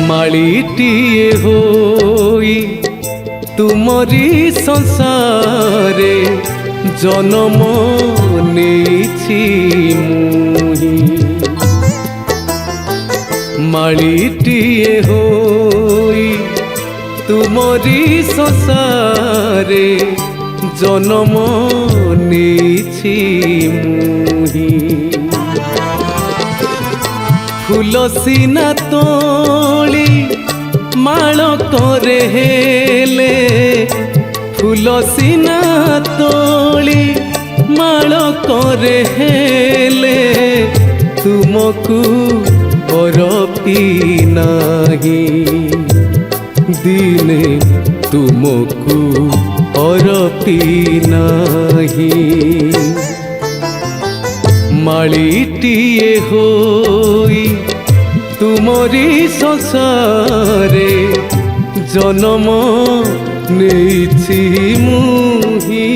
माळीटीए होई तुमरी संसारे जन्म नेछि मुही। माळीटीए होई तुमरी संसारे जन्म नेछि मुही। फूल सीना तोली माळ करे हेले, फूल सीना तोली माळ करे हेले, तुमको अरपी नाही दिने तुमको अरपी नाही। माळीटीए होई तुमरी संसारे जन्म नेछि मुही।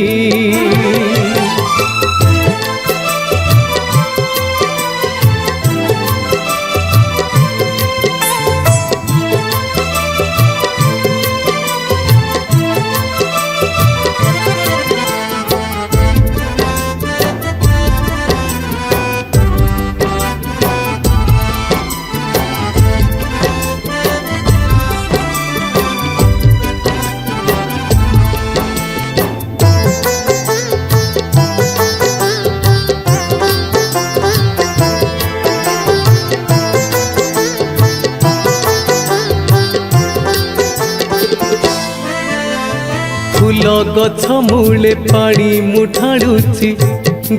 फूल गछ मूले पानी मुठाड़ुची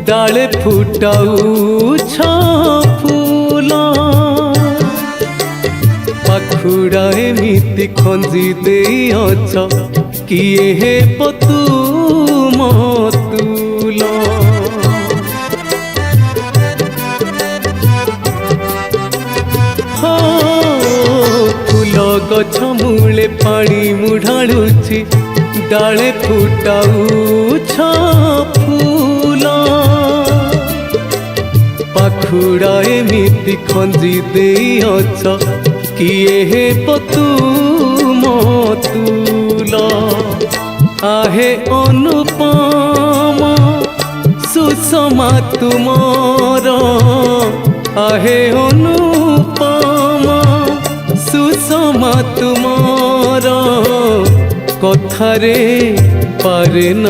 डाले फुटाउछ फूल। पाखुड़ा एमिति खंजी देई अछ किए हे पतुम तुल। हो फूल गछ मूले पानी मुठाड़ुची डाले फुटाउछ फूल। पाखुड़ा एमिति खंजी देई अछ किए हे पतुम तुल। आहे अनुपम सुषमा तुमर, आहे अनुपम सुषमा तुमर, कथारे पारे न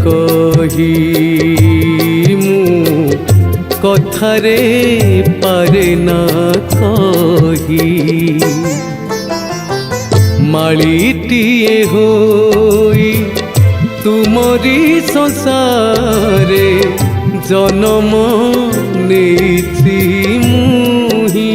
कही मु, कथारे पारे न कही। माळीटीए होई तुमरी संसारे जन्म नेछि मुही।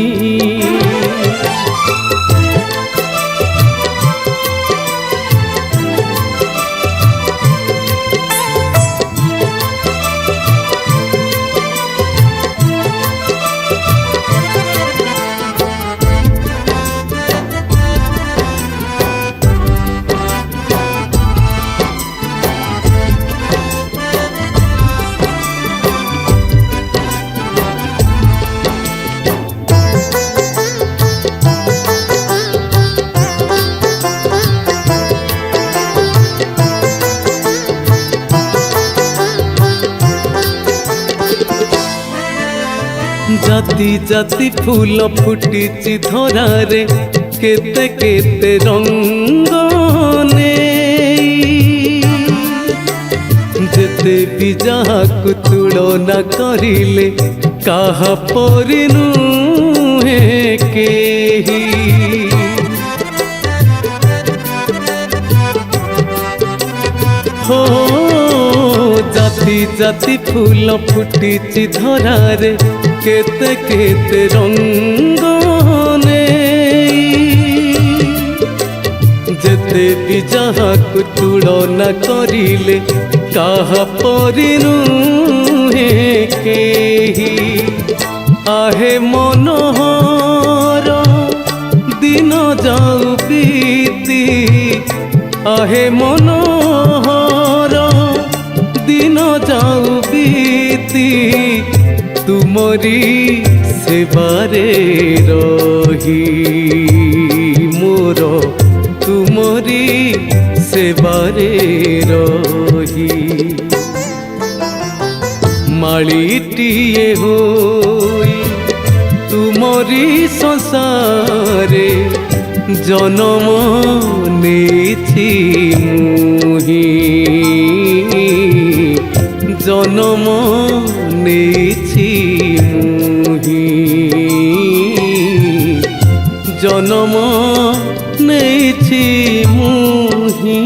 जाति जाति फूल फुटिची धरारे केते केते रंग नेई। जेते भी जहाकु तुलना करिले काहा परि नुहे केही। हो जाति जाति फूल फुटिची धरारे केते केते रंग जेते भी जहाकु तुलना करिले काहा परि नुहे केही। आहे मनोहर दिन जाऊ बीती, आहे मनोहर दिन जाऊ बीती, तुमरी सेवारे रही मोर तुमरी सेवारे रही। माळीटिए होई तुमरी संसारे जन्म नेछि मुहि, जन्म नेछि मुहि, जन्म नेछि मुहि।